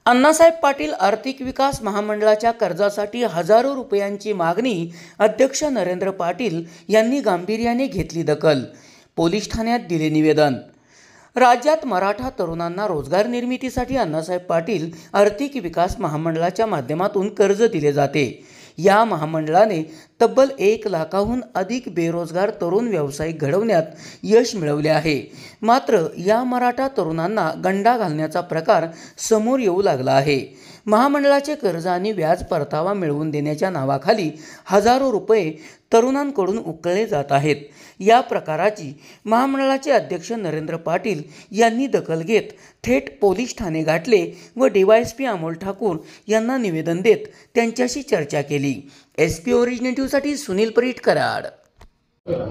अण्णासाहेब पाटील आर्थिक विकास महामंडळाच्या कर्जासाठी हजारो रुपयांची मागणी अध्यक्ष नरेंद्र पाटील यांनी गांभीर्याने घेतली दखल. पोलीस ठाण्यात दिले निवेदन. राज्यात मराठा तरुणांना रोजगार निर्मितीसाठी अण्णासाहेब पाटील आर्थिक विकास महामंडळाच्या माध्यमातून कर्ज दिले जाते. या महामंडळाने तब्बल 1 लाखाहून अधिक बेरोजगार तरुण व्यावसायिक घडवण्यात यश मिळवले आहे. मात्र या मराठा तरुणांना गंडा घालण्याचा प्रकार समोर येऊ लागला आहे. महामंडळाचे कर्ज आणि व्याज परतावा मिळवून देण्याच्या नावाखाली हजारो रुपये तरुणांकडून उकळले जात आहेत. या प्रकाराची महामंडळाचे अध्यक्ष नरेंद्र पाटील यांनी दखल घेत थेट पोलीस ठाणे गाठले व DYSP अमोल ठाकूर यांना निवेदन देत त्यांच्याशी चर्चा केली. SP ओरिजिनल न्यूजसाठी सुनील परीट, कराड.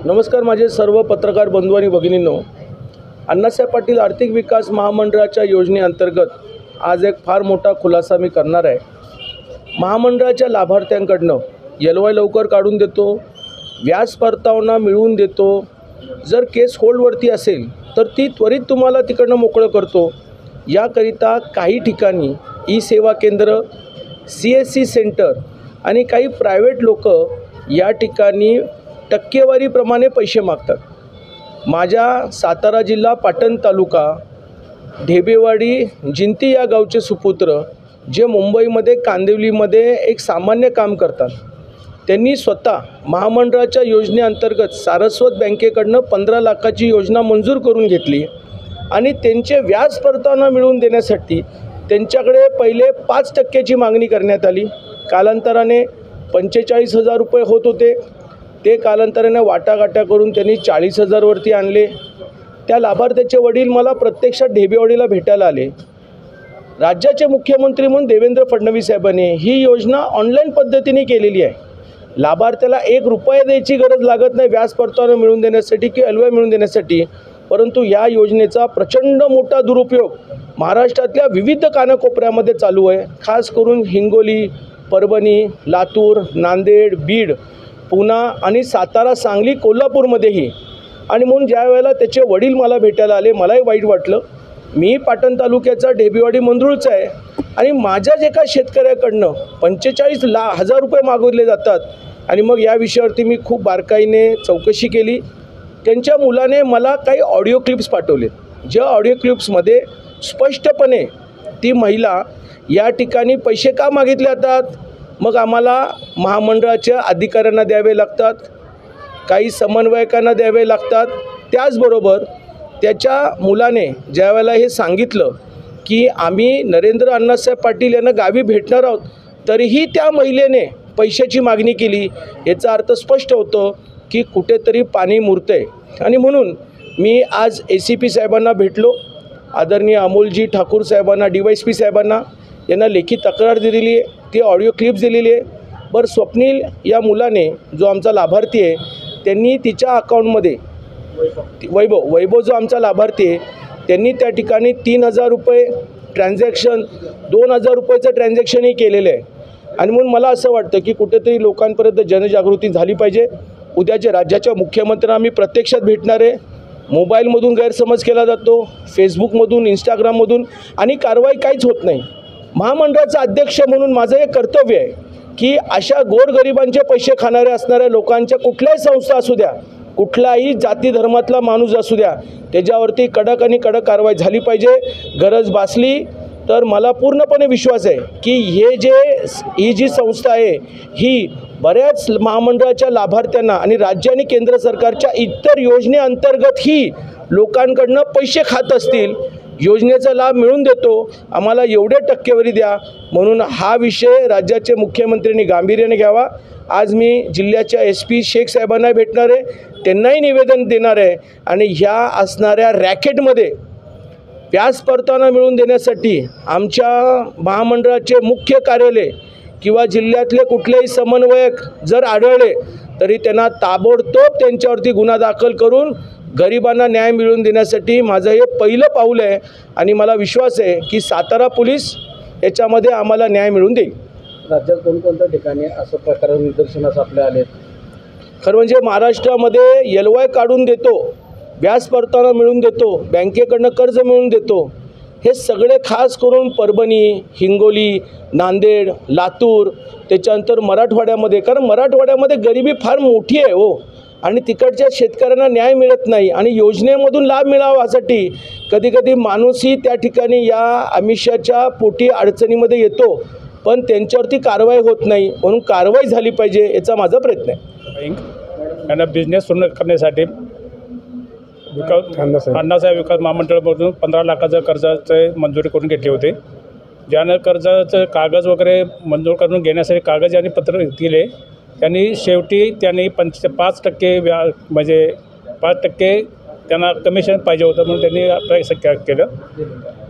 नमस्कार माझे सर्व पत्रकार बंधू आणि भगिनींनो, अण्णासाहेब पाटील आर्थिक विकास महामंडळाच्या योजनेअंतर्गत आज एक फार मोठा खुलासा मी करणार आहे. महामंडळाच्या लाभार्थ्यांकडनं LOI लवकर काढून देतो, व्याज परतावा मिळवून देतो, जर केस होल्डवरती असेल तर ती त्वरित तुम्हाला तिकडनं मोकळं करतो. याकरिता काही ठिकाणी ई-सेवा केंद्र, CSC सेंटर आणि काही प्रायव्हेट लोक या ठिकाणी टक्केवारीप्रमाणे पैसे मागतात. माझ्या सातारा जिल्हा पाटण तालुका ढेबेवाडी जिंती या गावचे सुपुत्र जे मुंबईमध्ये कांदिवलीमध्ये एक सामान्य काम करतात, त्यांनी स्वतः महामंडळाच्या योजनेअंतर्गत सारस्वत बँकेकडनं 15 लाखाची योजना मंजूर करून घेतली आणि त्यांचे व्याज परतावा मिळवून देण्यासाठी त्यांच्याकडे पहिले 5% मागणी करण्यात आली. कालांतराने 45,000 रुपये होत होते, ते कालांतराने वाटाघाटा करून त्यांनी 40,000 वरती आणले. त्या लाभार्थ्याचे वडील मला प्रत्यक्षात ढेबेवाडीला भेटायला आले. राज्याचे मुख्यमंत्री म्हणून देवेंद्र फडणवीस साहेबांनी ही योजना ऑनलाईन पद्धतीने केलेली आहे. लाभार्थ्याला 1 रुपया द्यायची गरज लागत नाही व्याज परतावा मिळवून देण्यासाठी किंवा LOI मिळवून देण्यासाठी. परंतु या योजनेचा प्रचंड मोठा दुरुपयोग महाराष्ट्रातल्या विविध कानाकोपऱ्यामध्ये चालू आहे. खास करून हिंगोली, परभणी, लातूर, नांदेड, बीड, पुणा आणि सातारा, सांगली, कोल्हापूरमध्येही. आणि म्हणून ज्या वेळेला त्याचे वडील मला भेटायला आले, मलाही वाईट वाटलं. मी पाटण तालुक्याचा ढेबेवाडी मंदरूळचा आहे आणि माझ्याच एका शेतकऱ्याकडनं 45,000 रुपये मागितले जातात. आणि मग या विषयावरती मी खूप बारकाईने चौकशी केली. त्यांच्या मुलाने मला काही ऑडिओ क्लिप्स पाठवले, ज्या ऑडिओ क्लिप्समध्ये स्पष्टपणे ती महिला या ठिकाणी पैसे का मागितले जातात, मग आम्हाला महामंडळाच्या अधिकाऱ्यांना द्यावे लागतात, काही समन्वयकांना द्यावे लागतात. त्याचबरोबर त्याच्या मुलाने ज्या वेळेला हे सांगितलं की आम्ही नरेंद्र अण्णासाहेब पाटील यांना गावी भेटणार आहोत, तरीही त्या महिलेने पैशाची मागणी केली. याचा अर्थ स्पष्ट होतं की कुठेतरी पाणी मुरतंय. आणि म्हणून मी आज ACP साहेबांना भेटलो, आदरणीय अमोलजी ठाकूर साहेबांना, DYSP साहेबांना, यांना लेखी तक्रार दिलेली आहे, ती ऑडिओ क्लिप्स दिलेली आहे. बरं, स्वप्नील या मुलाने, जो आमचा लाभार्थी आहे, त्यांनी तिच्या अकाउंटमध्ये वैभव जो आमचा लाभार्थी आहे, त्यांनी त्या ठिकाणी 3,000 रुपये ट्रान्झॅक्शन, 2,000 रुपयाचं ट्रान्झॅक्शनही केलेलं आहे. आणि म्हणून मला असं वाटतं की कुठेतरी लोकांपर्यंत जनजागृती झाली पाहिजे. उद्याच्या राज्याच्या मुख्यमंत्र्यांना मी प्रत्यक्षात भेटणार आहे. मोबाईलमधून गैरसमज केला जातो, फेसबुकमधून, इंस्टाग्राममधून, आणि कारवाई काहीच होत नाही. महामंडळाचा अध्यक्ष म्हणून माझं हे कर्तव्य आहे की अशा गोरगरिबांचे पैसे खाणाऱ्या असणाऱ्या लोकांच्या कुठल्याही संस्था असू द्या, कुठलाही जाती धर्मातला माणूस असू द्या, त्याच्यावरती कडक आणि कडक कारवाई झाली पाहिजे. गरज भासली तर मला पूर्णपणे विश्वास आहे की ही जी संस्था आहे ही बऱ्याच महामंडळाच्या लाभार्थ्यांना आणि राज्य आणि केंद्र सरकारच्या इतर योजनेअंतर्गत ही लोकांकडनं पैसे खात असतील. योजनेचा लाभ मिळून देतो, आम्हाला एवढे टक्केवारी द्या, म्हणून हा विषय राज्याचे मुख्यमंत्र्यांनी गांभीर्याने घ्यावा. आज मी जिल्ह्याच्या SP शेख साहेबांना भेटणार आहे, त्यांनाही निवेदन देणार आहे. आणि ह्या असणाऱ्या रॅकेटमध्ये व्याज परतावा मिळवून देण्यासाठी आमच्या महामंडळाचे मुख्य कार्यालय किंवा जिल्ह्यातले कुठलेही समन्वयक जर आढळले तरी त्यांना ताबडतोब त्यांच्यावरती गुन्हा दाखल करून गरिबांना न्याय मिळवून देण्यासाठी माझं हे पहिलं पाऊल आहे. आणि मला विश्वास आहे की सातारा पोलीस याच्यामध्ये आम्हाला न्याय मिळवून देईल. राज्यात कोणकोणत्या ठिकाणी असं प्रकार निदर्शनास आपल्या आले? खरं म्हणजे महाराष्ट्रामध्ये LOI काढून देतो, व्याज परतावा मिळवून देतो, बँकेकडनं कर्ज मिळवून देतो, हे सगळे खास करून परभणी, हिंगोली, नांदेड, लातूर, त्याच्यानंतर मराठवाड्यामध्ये, कारण मराठवाड्यामध्ये गरिबी फार मोठी आहे हो, आणि तिकडच्या शेतकऱ्यांना न्याय मिळत नाही आणि योजनेमधून लाभ मिळावा यासाठी कधीकधी माणूसही त्या ठिकाणी या आमिषाच्या पोटी अडचणीमध्ये येतो, पण त्यांच्यावरती कारवाई होत नाही. म्हणून कारवाई झाली पाहिजे याचा माझा प्रयत्न आहे. यांना बिझनेस सुरू करण्यासाठी अण्णासाहेब विकास महामंडळामधून 15 लाखाचं कर्जाचे मंजुरी करून घेतले होते. ज्यानं कर्जाचं कागद वगैरे मंजूर करून घेण्यासाठी कागद आणि पत्र दिले, त्यांनी शेवटी त्यांनी 5% म्हणजे 5% त्यांना कमिशन पाहिजे होतं, म्हणून त्यांनी पैसे केलं.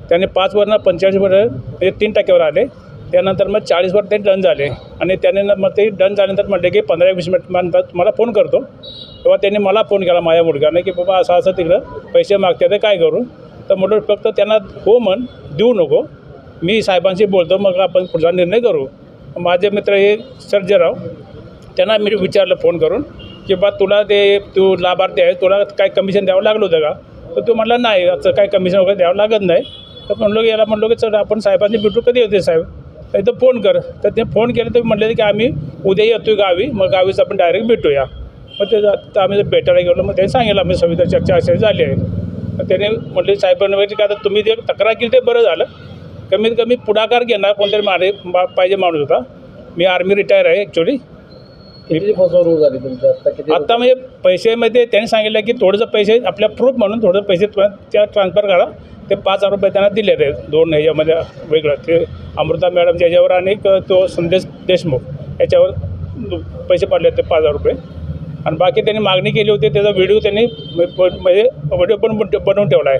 त्यांनी 5वरनं 45वर म्हणजे 3% आले. त्यानंतर मग 40वर ते डन झाले आणि त्याने मग ते डन झाल्यानंतर म्हटले की 15-20 मिनिटानंतर तुम्हाला फोन करतो. तेव्हा त्यांनी मला फोन केला माझ्या मुलगाने की बाबा असं असं तिकडं पैसे मागते तर काय करू. तर म्हटलं फक्त त्यांना हो म्हण, देऊ नको, मी साहेबांशी बोलतो, मग आपण पुढचा निर्णय करू. माझे मित्र हे सर्जेराव, त्यांना मी विचारलं फोन करून की बा तुला तू लाभार्थी आहे, तुला काय कमिशन द्यावं लागलं होतं का. तर तो म्हटला नाही, असं काय कमिशन वगैरे द्यावं लागत नाही. तर म्हणलो की याला म्हणलो की चल आपण साहेबांची भेटू, कधी होते साहेब, तर इथं फोन कर. तर ते फोन केलं तर म्हटलं की आम्ही उद्या येतो गावी, मग गावीच आपण डायरेक्ट भेटूया. मग ते आम्ही भेटायला गेलो, मग त्यांनी सांगितलं आम्ही सविधा चर्चा अशी झाली आहे. मग त्याने म्हटले साहेबांना की आता तुम्ही जे तक्रार केली ते बरं झालं, कमीत कमी पुढाकार घेणार कोणतरी पाहिजे माणूस होता. मी आर्मी रिटायर आहे ॲक्च्युली. किती फसवणूक झाली तुमच्या आत्ता म्हणजे पैसेमध्ये त्यांनी सांगितलं की थोडंसं पैसे आपल्या प्रूफ म्हणून थोडं पैसे त्या ट्रान्सफर करा. ते 5,000 रुपये त्यांना दिले ते 2 ह्याच्यामध्ये वेगळं, ते अमृता मॅडमच्या ह्याच्यावर आणि तो संदेश देशमुख याच्यावर पैसे पडले ते 5,000 रुपये. आणि बाकी त्यांनी मागणी केली होती, त्याचा व्हिडिओ त्यांनी म्हणजे व्हिडिओ पण बनवून ठेवला आहे.